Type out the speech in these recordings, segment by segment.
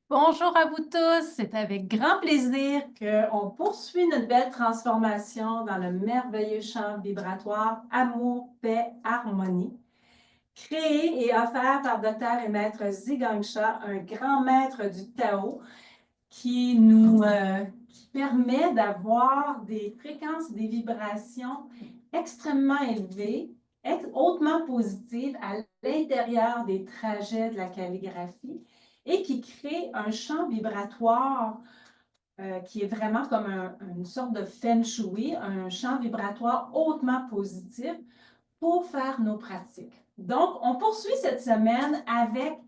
Bonjour à vous tous, c'est avec grand plaisir qu'on poursuit notre belle transformation dans le merveilleux champ vibratoire Amour, paix, harmonie, créé et offert par Dr et Maître Zhigang Sha, un grand maître du Tao qui permet d'avoir des fréquences, des vibrations extrêmement élevées, hautement positives à l'intérieur des trajets de la calligraphie et qui crée un champ vibratoire qui est vraiment comme une sorte de feng shui, un champ vibratoire hautement positif pour faire nos pratiques. Donc, on poursuit cette semaine avec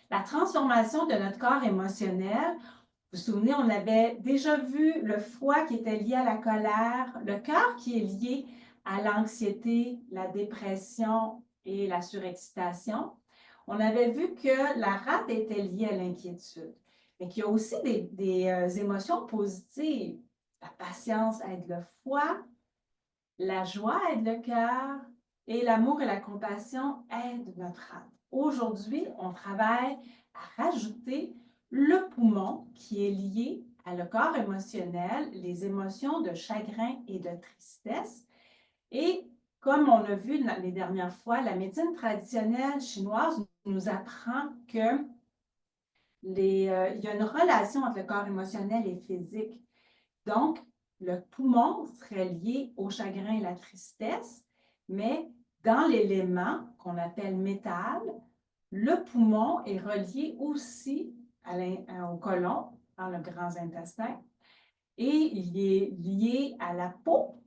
la transformation de notre corps émotionnel. Vous vous souvenez, on avait déjà vu le foie qui était lié à la colère, le cœur qui est lié à l'anxiété, la dépression et la surexcitation. On avait vu que la rate était liée à l'inquiétude, mais qu'il y a aussi des émotions positives. La patience aide le foie, la joie aide le cœur et l'amour et la compassion aident notre âme. Aujourd'hui, on travaille à rajouter le poumon qui est lié à le corps émotionnel, les émotions de chagrin et de tristesse. Et comme on l'a vu les dernières fois, la médecine traditionnelle chinoise nous apprend que il y a une relation entre le corps émotionnel et physique. Donc, le poumon serait lié au chagrin et la tristesse, mais dans l'élément qu'on appelle métal, le poumon est relié aussi au côlon, dans le grand intestin, et il est lié à la peau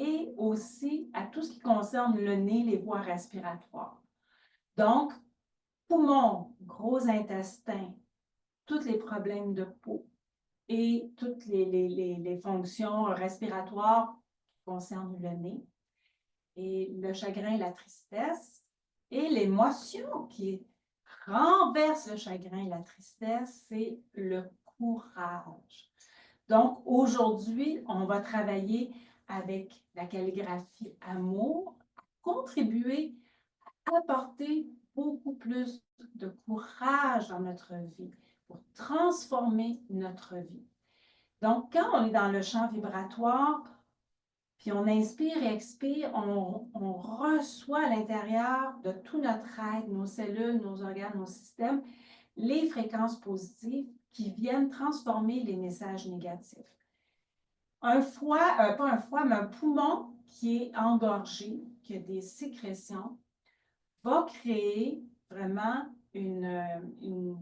et aussi à tout ce qui concerne le nez, les voies respiratoires. Donc, poumon, gros intestin, tous les problèmes de peau et toutes les fonctions respiratoires qui concernent le nez, et le chagrin, la tristesse, et l'émotion qui renverse le chagrin et la tristesse, c'est le courage. Donc, aujourd'hui, on va travailler avec la calligraphie amour, contribuer à apporter beaucoup plus de courage dans notre vie pour transformer notre vie. Donc, quand on est dans le champ vibratoire, puis on inspire et expire, on reçoit à l'intérieur de tout notre être, nos cellules, nos organes, nos systèmes, les fréquences positives qui viennent transformer les messages négatifs. Un foie, pas un foie, mais un poumon qui est engorgé, qui a des sécrétions, va créer vraiment une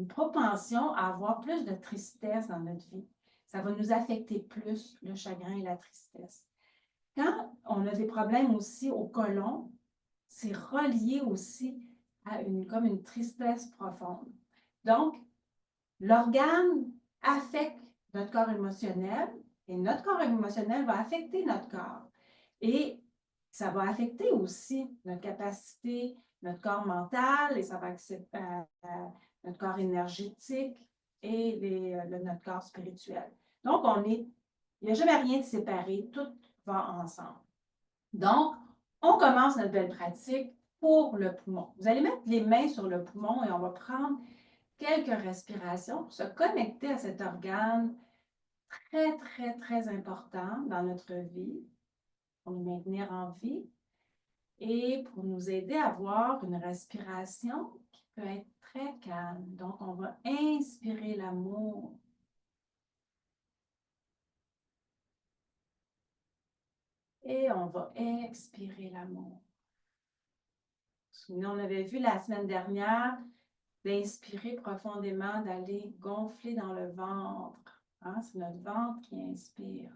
propension à avoir plus de tristesse dans notre vie. Ça va nous affecter plus, le chagrin et la tristesse. Quand on a des problèmes aussi au côlon, c'est relié aussi à comme une tristesse profonde. Donc, l'organe affecte notre corps émotionnel et notre corps émotionnel va affecter notre corps. Et ça va affecter aussi notre capacité, notre corps mental, et ça va affecter notre corps énergétique et notre corps spirituel. Donc, il n'y a jamais rien de séparé, tout va ensemble. Donc, on commence notre belle pratique pour le poumon. Vous allez mettre les mains sur le poumon et on va prendre quelques respirations pour se connecter à cet organe très, très, très important dans notre vie, pour nous maintenir en vie et pour nous aider à avoir une respiration qui peut être très calme. Donc, on va inspirer l'amour. Et on va expirer l'amour. Sinon, on avait vu la semaine dernière d'inspirer profondément, d'aller gonfler dans le ventre. Hein? C'est notre ventre qui inspire.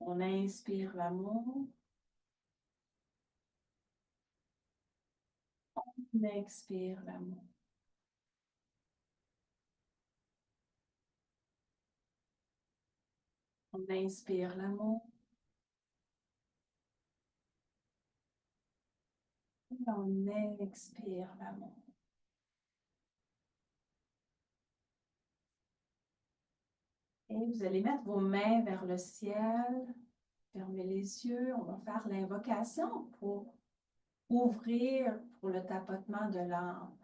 On inspire l'amour. On expire l'amour. On inspire l'amour. Et on expire l'amour. Et vous allez mettre vos mains vers le ciel. Fermez les yeux. On va faire l'invocation pour ouvrir pour le tapotement de l'âme.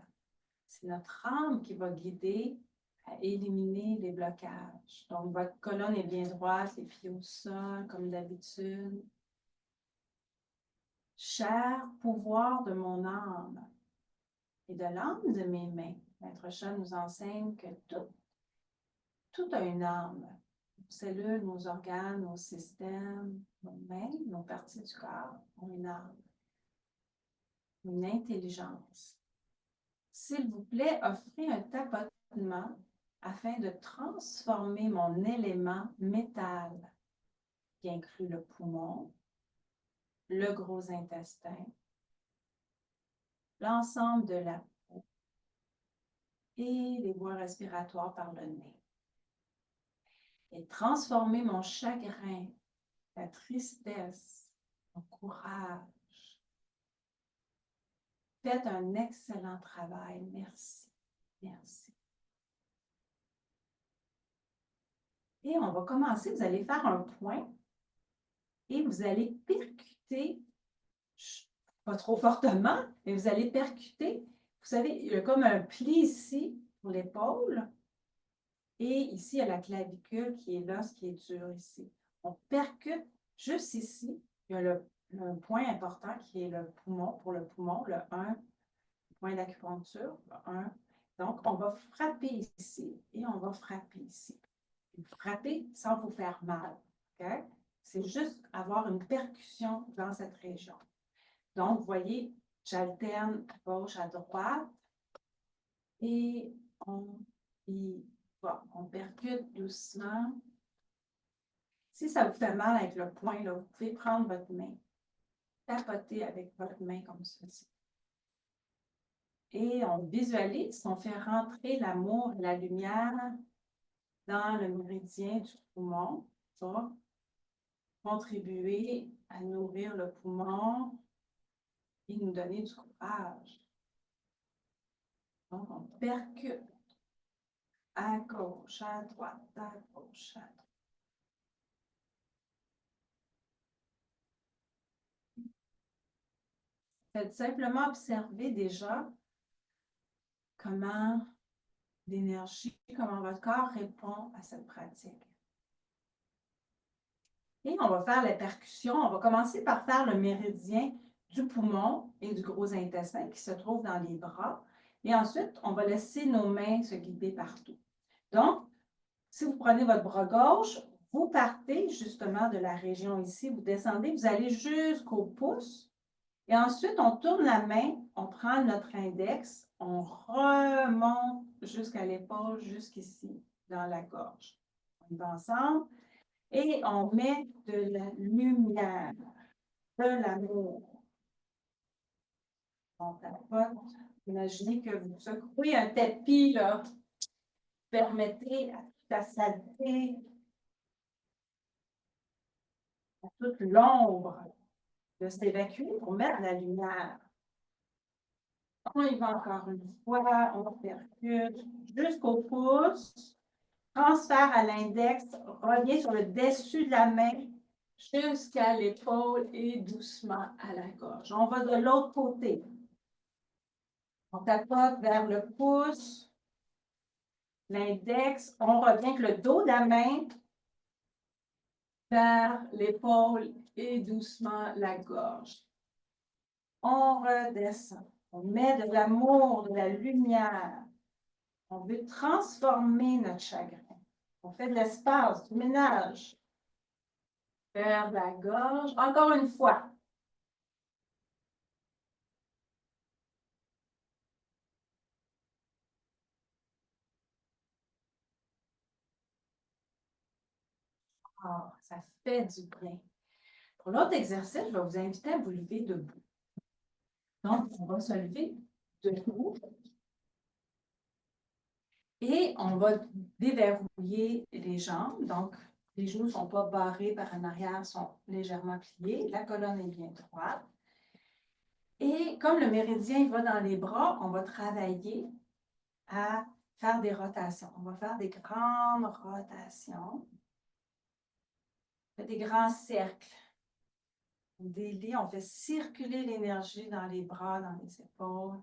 C'est notre âme qui va guider à éliminer les blocages. Donc, votre colonne est bien droite, les pieds au sol, comme d'habitude. Cher pouvoir de mon âme et de l'âme de mes mains, Maître Chat nous enseigne que tout a une âme. Nos cellules, nos organes, nos systèmes, nos mains, nos parties du corps ont une âme, une intelligence. S'il vous plaît, offrez un tapotement afin de transformer mon élément métal, qui inclut le poumon, le gros intestin, l'ensemble de la peau et les voies respiratoires par le nez. Et transformer mon chagrin, la tristesse, mon courage. Faites un excellent travail. Merci. Merci. Et on va commencer. Vous allez faire un point et vous allez percuter, pas trop fortement, mais vous allez percuter. Vous savez, il y a comme un pli ici pour l'épaule. Et ici, il y a la clavicule qui est l'os qui est dur ici. On percute juste ici. Il y a un point important qui est le poumon, pour le poumon, le 1, point d'acupuncture, le 1. Donc, on va frapper ici et on va frapper ici. Vous frappez sans vous faire mal. Okay? C'est juste avoir une percussion dans cette région. Donc, vous voyez, j'alterne à gauche, à droite et on y va. On percute doucement. Si ça vous fait mal avec le poing, là, vous pouvez prendre votre main, tapoter avec votre main comme ceci. Et on visualise, on fait rentrer l'amour et la lumière dans le méridien du poumon. Ça va contribuer à nourrir le poumon et nous donner du courage. Donc, on percute à gauche, à droite, à gauche, à droite. Faites simplement observer déjà comment l'énergie, comment votre corps répond à cette pratique. Et on va faire la percussion. On va commencer par faire le méridien du poumon et du gros intestin qui se trouve dans les bras. Et ensuite, on va laisser nos mains se guider partout. Donc, si vous prenez votre bras gauche, vous partez justement de la région ici, vous descendez, vous allez jusqu'au pouce. Et ensuite, on tourne la main, on prend notre index, on remonte jusqu'à l'épaule, jusqu'ici, dans la gorge. On y va ensemble. Et on met de la lumière, de l'amour. On tapote. Imaginez que vous secouez un tapis, là. Permettez à toute la saleté, à toute l'ombre de s'évacuer pour mettre de la lumière. On y va encore une fois, on percute jusqu'au pouce, transfert à l'index, revient sur le dessus de la main jusqu'à l'épaule et doucement à la gorge. On va de l'autre côté. On tapote vers le pouce, l'index, on revient avec le dos de la main vers l'épaule et doucement la gorge. On redescend. On met de l'amour, de la lumière. On veut transformer notre chagrin. On fait de l'espace, du ménage. Vers la gorge. Encore une fois. Ah, ça fait du bien. Pour l'autre exercice, je vais vous inviter à vous lever debout. Donc, on va se lever debout. Et on va déverrouiller les jambes. Donc, les genoux ne sont pas barrés par en arrière, sont légèrement pliés. La colonne est bien droite. Et comme le méridien va dans les bras, on va travailler à faire des rotations. On va faire des grandes rotations. On fait des grands cercles. On délie, on fait circuler l'énergie dans les bras, dans les épaules.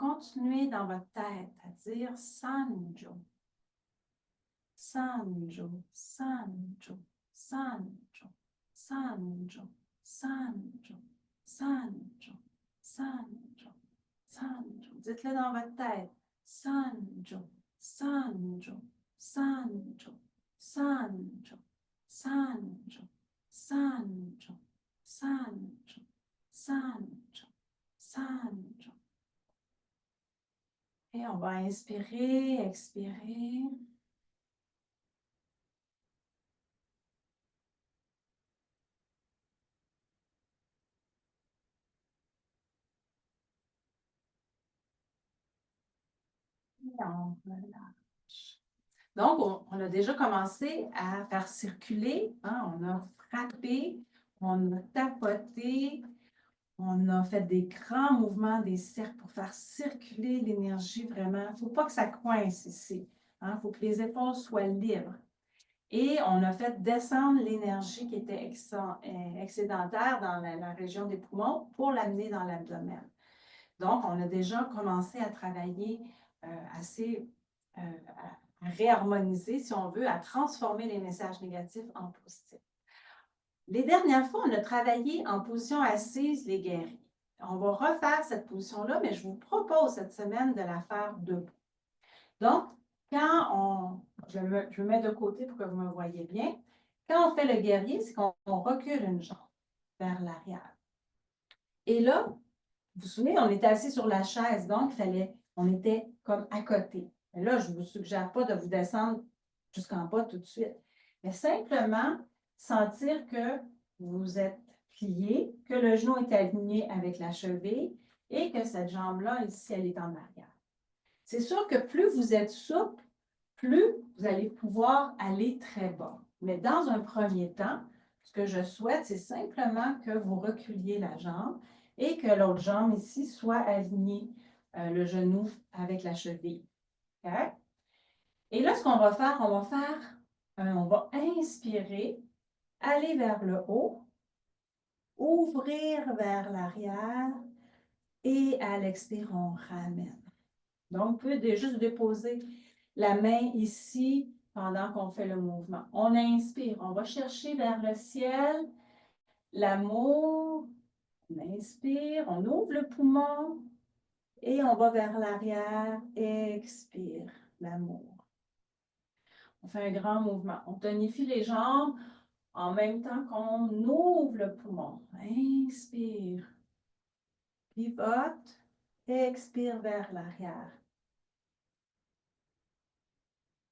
continuez dans votre tête à dire Sanjo, Sanjo, Sanjo, Sanjo, Sanjo, Sanjo, Sanjo, Sanjo, Sanjo. Dites-le dans votre tête. Sanjo, Sanjo, Sanjo, Sanjo, Sanjo, Sanjo, Sanjo, Sanjo, Sanjo. Et on va inspirer, expirer. Et on relâche. Donc, on a déjà commencé à faire circuler, hein, on a frappé, on a tapoté, on a fait des grands mouvements, des cercles pour faire circuler l'énergie vraiment. Il ne faut pas que ça coince ici. Il faut que les épaules soient libres. Et on a fait descendre l'énergie qui était excédentaire dans la région des poumons pour l'amener dans l'abdomen. Donc, on a déjà commencé à travailler à réharmoniser, si on veut, à transformer les messages négatifs en positifs. Les dernières fois, on a travaillé en position assise, les guéris. On va refaire cette position-là, mais je vous propose cette semaine de la faire debout. Donc, je me mets de côté pour que vous me voyez bien. Quand on fait le guerrier, c'est qu'on recule une jambe vers l'arrière. Et là, vous vous souvenez, on était assis sur la chaise, donc on était comme à côté. Mais là, je ne vous suggère pas de vous descendre jusqu'en bas tout de suite, mais simplement sentir que vous êtes plié, que le genou est aligné avec la cheville et que cette jambe-là, ici, elle est en arrière. C'est sûr que plus vous êtes souple, plus vous allez pouvoir aller très bas. Mais dans un premier temps, ce que je souhaite, c'est simplement que vous reculiez la jambe et que l'autre jambe ici soit alignée, le genou avec la cheville. Okay? Et là, ce qu'on va faire, on va inspirer, aller vers le haut, ouvrir vers l'arrière et à l'expirer, on ramène. Donc, vous pouvez juste déposer la main ici pendant qu'on fait le mouvement. On inspire, on va chercher vers le ciel, l'amour. On inspire, on ouvre le poumon et on va vers l'arrière. Expire, l'amour. On fait un grand mouvement. On tonifie les jambes en même temps qu'on ouvre le poumon. Inspire, pivote, expire vers l'arrière.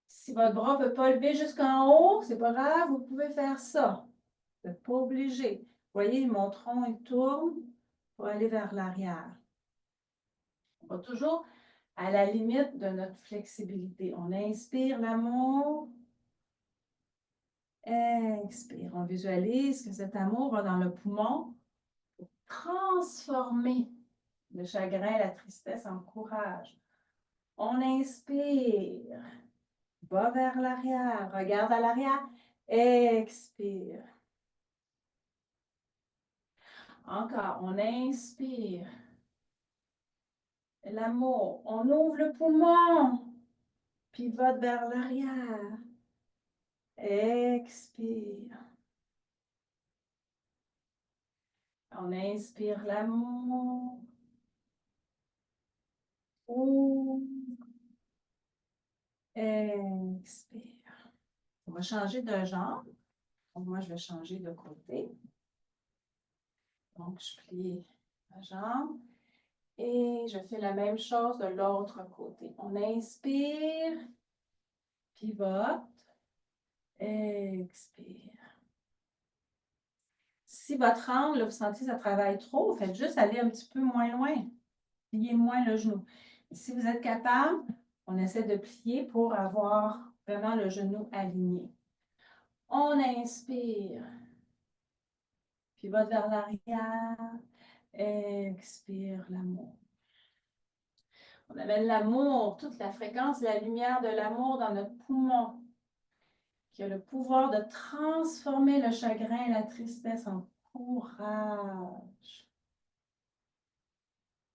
Si votre bras ne peut pas lever jusqu'en haut, c'est pas grave, vous pouvez faire ça. Vous n'êtes pas obligé. Vous voyez, mon tronc, il tourne pour aller vers l'arrière. On va toujours à la limite de notre flexibilité. On inspire l'amour. Expire. On visualise que cet amour va dans le poumon pour transformer le chagrin, la tristesse en courage. On inspire. Va vers l'arrière. Regarde à l'arrière. Expire. Encore, on inspire. L'amour, on ouvre le poumon, pivote vers l'arrière. Expire. On inspire l'amour. Ouvre. Expire. On va changer de jambe. Donc, moi, je vais changer de côté. Donc, je plie ma jambe. Et je fais la même chose de l'autre côté. On inspire, pivote, expire. Si votre angle, vous sentez que ça travaille trop, faites juste aller un petit peu moins loin. Pliez moins le genou. Et si vous êtes capable, on essaie de plier pour avoir vraiment le genou aligné. On inspire, pivote vers l'arrière, expire l'amour. On amène l'amour, toute la fréquence, la lumière de l'amour dans notre poumon, qui a le pouvoir de transformer le chagrin et la tristesse en courage.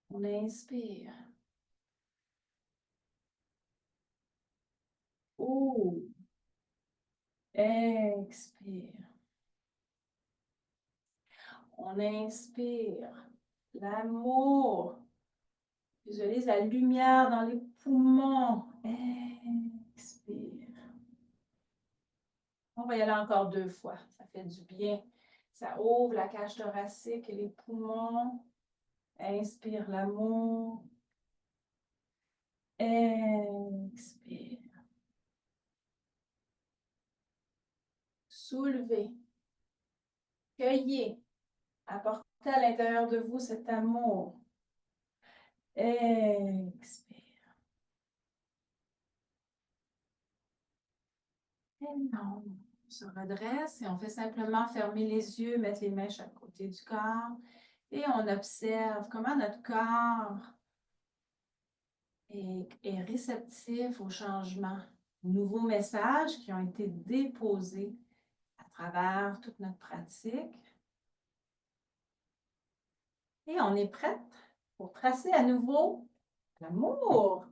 On inspire. Ouvre. Expire. On inspire l'amour. Visualise la lumière dans les poumons. Expire. On va y aller encore 2 fois. Ça fait du bien. Ça ouvre la cage thoracique et les poumons. Inspire l'amour. Expire. Soulevez. Cueillez. Apportez à l'intérieur de vous cet amour. Expire. On se redresse et on fait simplement fermer les yeux, mettre les mains chaque côté du corps et on observe comment notre corps est réceptif aux changements, aux nouveaux messages qui ont été déposés à travers toute notre pratique. Et on est prête pour tracer à nouveau l'amour.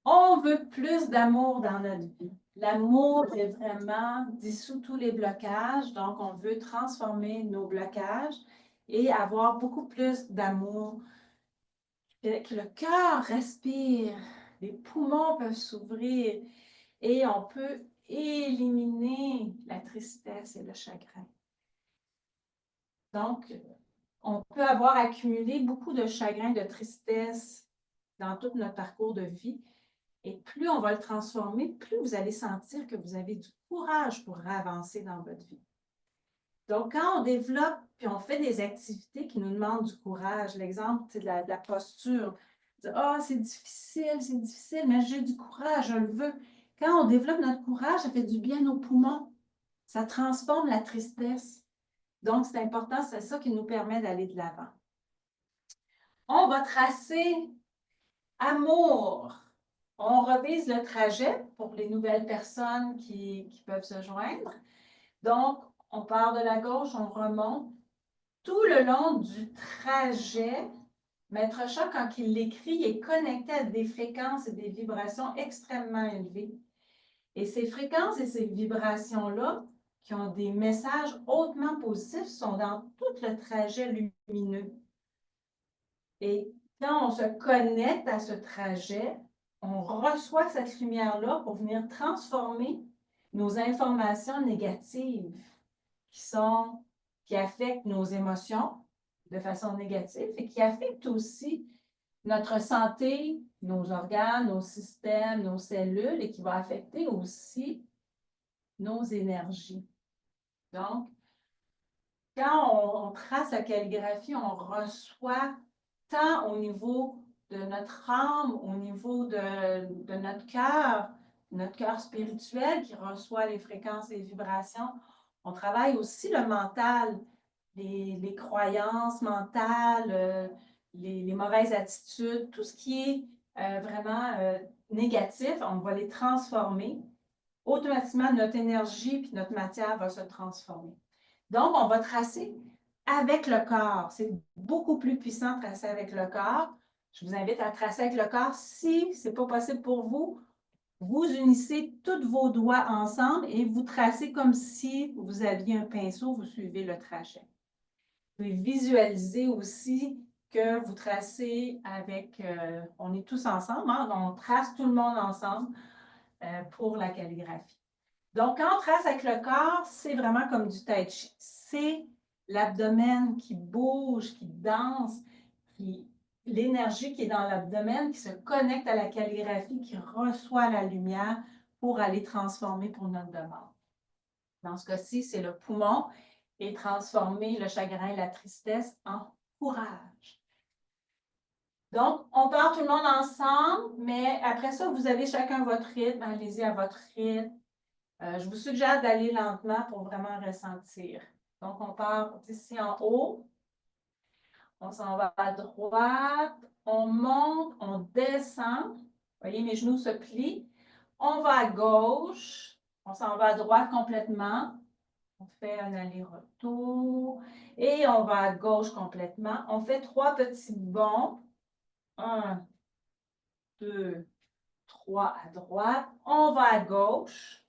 On veut plus d'amour dans notre vie. L'amour est vraiment dissout tous les blocages, donc on veut transformer nos blocages et avoir beaucoup plus d'amour. Que le cœur respire, les poumons peuvent s'ouvrir et on peut éliminer la tristesse et le chagrin. Donc, on peut avoir accumulé beaucoup de chagrin, de tristesse dans tout notre parcours de vie. Et plus on va le transformer, plus vous allez sentir que vous avez du courage pour avancer dans votre vie. Donc, quand on développe, puis on fait des activités qui nous demandent du courage, l'exemple, c'est de la posture. Ah, c'est difficile, mais j'ai du courage, je le veux. Quand on développe notre courage, ça fait du bien aux poumons. Ça transforme la tristesse. Donc, c'est important, c'est ça qui nous permet d'aller de l'avant. On va tracer amour. On revise le trajet pour les nouvelles personnes qui peuvent se joindre. Donc, on part de la gauche, on remonte. Tout le long du trajet, Maître Chat, quand il l'écrit, est connecté à des fréquences et des vibrations extrêmement élevées. Et ces fréquences et ces vibrations-là, qui ont des messages hautement positifs, sont dans tout le trajet lumineux. Et quand on se connecte à ce trajet, on reçoit cette lumière-là pour venir transformer nos informations négatives qui affectent nos émotions de façon négative et qui affectent aussi notre santé, nos organes, nos systèmes, nos cellules et qui va affecter aussi nos énergies. Donc, quand on trace la calligraphie, on reçoit tant au niveau de notre âme, au niveau de notre cœur spirituel qui reçoit les fréquences et les vibrations. On travaille aussi le mental, les croyances mentales, les mauvaises attitudes, tout ce qui est vraiment négatif, on va les transformer. Automatiquement, notre énergie puis notre matière va se transformer. Donc, on va tracer avec le corps. C'est beaucoup plus puissant de tracer avec le corps. Je vous invite à tracer avec le corps. Si ce n'est pas possible pour vous, vous unissez tous vos doigts ensemble et vous tracez comme si vous aviez un pinceau, vous suivez le trajet. Vous pouvez visualiser aussi que vous tracez avec, on est tous ensemble, hein, on trace tout le monde ensemble pour la calligraphie. Donc, quand on trace avec le corps, c'est vraiment comme du tai chi. C'est l'abdomen qui bouge, qui danse, l'énergie qui est dans l'abdomen, qui se connecte à la calligraphie, qui reçoit la lumière pour aller transformer pour notre demande. Dans ce cas-ci, c'est le poumon et transformer le chagrin et la tristesse en courage. Donc, on part tout le monde ensemble, mais après ça, vous avez chacun votre rythme, allez-y à votre rythme. Je vous suggère d'aller lentement pour vraiment ressentir. Donc, on part d'ici en haut. On s'en va à droite. On monte, on descend. Vous voyez, mes genoux se plient. On va à gauche. On s'en va à droite complètement. On fait un aller-retour. Et on va à gauche complètement. On fait 3 petits bonds. 1, 2, 3. 3 à droite, on va à gauche,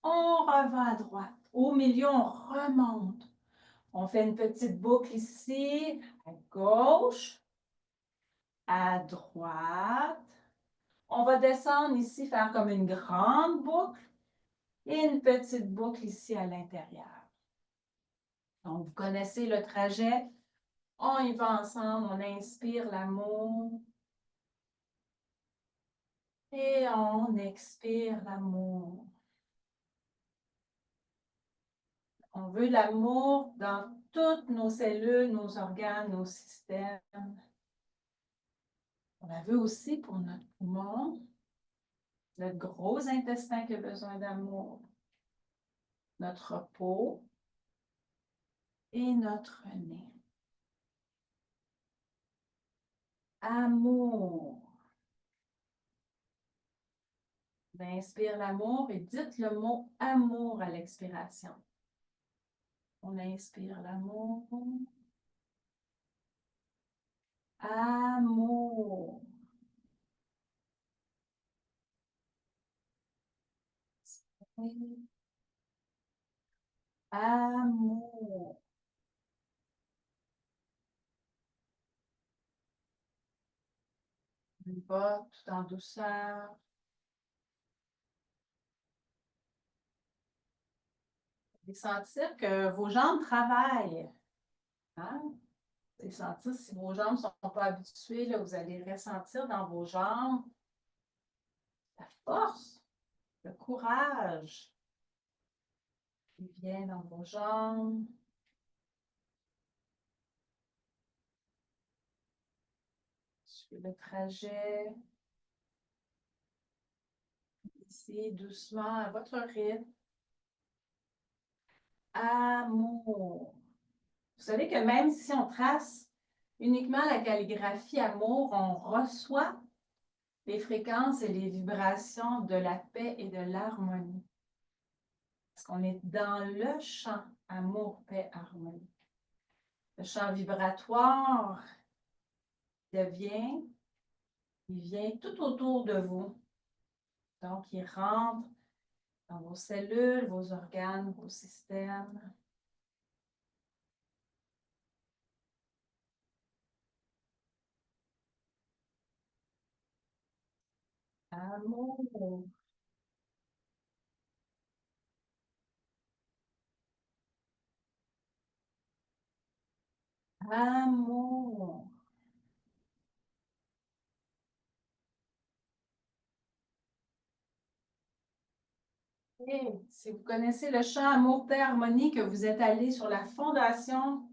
on revient à droite. Au milieu, on remonte. On fait une petite boucle ici, à gauche, à droite. On va descendre ici, faire comme une grande boucle et une petite boucle ici à l'intérieur. Donc, vous connaissez le trajet. On y va ensemble, on inspire l'amour. Et on expire l'amour. On veut l'amour dans toutes nos cellules, nos organes, nos systèmes. On la veut aussi pour notre poumon, notre gros intestin qui a besoin d'amour, notre peau et notre nez. Amour. On inspire l'amour et dites le mot amour à l'expiration. On inspire l'amour. Amour. Amour. On y va tout en douceur. Et sentir que vos jambes travaillent. Hein? Et sentir si vos jambes ne sont pas habituées, là, vous allez ressentir dans vos jambes la force, le courage qui vient dans vos jambes. Suivez le trajet. Ici, doucement, à votre rythme. Amour. Vous savez que même si on trace uniquement la calligraphie amour, on reçoit les fréquences et les vibrations de la paix et de l'harmonie. Parce qu'on est dans le champ amour, paix, harmonie. Le champ vibratoire il vient tout autour de vous. Donc, il rentre dans vos cellules, vos organes, vos systèmes. Amour. Amour. Et si vous connaissez le chant Amour, Paix, Harmonie, que vous êtes allé sur la fondation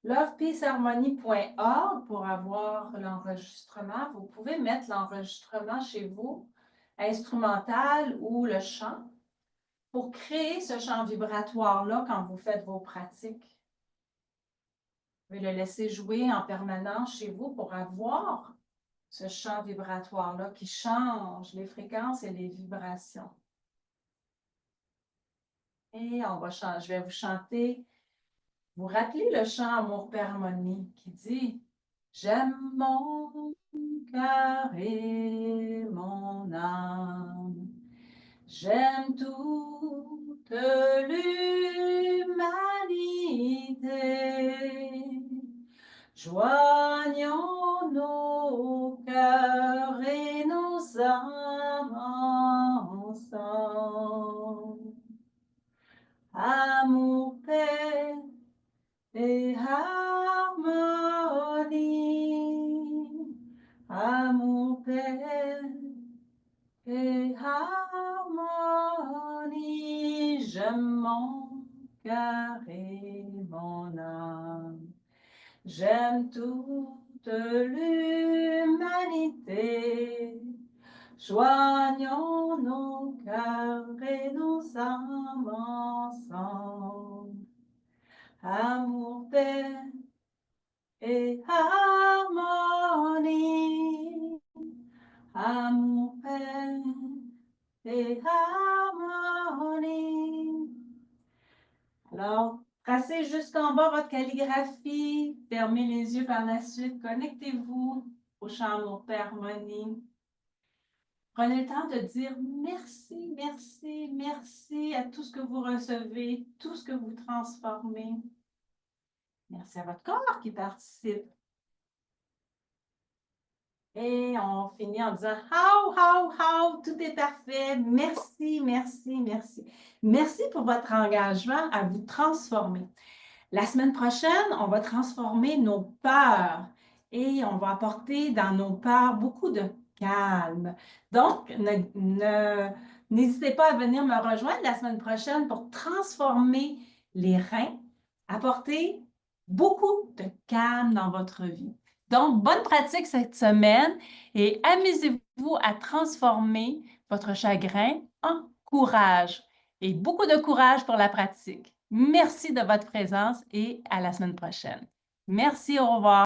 lovepeaceharmony.org pour avoir l'enregistrement, vous pouvez mettre l'enregistrement chez vous, instrumental ou le chant, pour créer ce champ vibratoire-là quand vous faites vos pratiques. Vous pouvez le laisser jouer en permanence chez vous pour avoir ce champ vibratoire-là qui change les fréquences et les vibrations. Et je vais vous chanter. Vous rappelez le chant Amour, Paix, Harmonie qui dit « J'aime mon cœur et mon âme, j'aime toute l'humanité, joignons nos cœurs et nos âmes ensemble. Amour, paix et harmonie, amour, paix et harmonie, j'aime mon cœur et mon âme, j'aime toute l'humanité, joignons nos cœurs et nos âmes ensemble. Amour, paix et harmonie. Amour, paix et harmonie. Alors, tracez jusqu'en bas votre calligraphie. Fermez les yeux par la suite. Connectez-vous au champ Amour, paix, harmonie. Prenez le temps de dire merci, merci, merci à tout ce que vous recevez, tout ce que vous transformez. Merci à votre corps qui participe. Et on finit en disant how, tout est parfait. Merci, merci, merci. Merci pour votre engagement à vous transformer. La semaine prochaine, on va transformer nos peurs et on va apporter dans nos peurs beaucoup de calme. Donc, n'hésitez pas à venir me rejoindre la semaine prochaine pour transformer les reins, apporter beaucoup de calme dans votre vie. Donc, bonne pratique cette semaine et amusez-vous à transformer votre chagrin en courage et beaucoup de courage pour la pratique. Merci de votre présence et à la semaine prochaine. Merci, au revoir.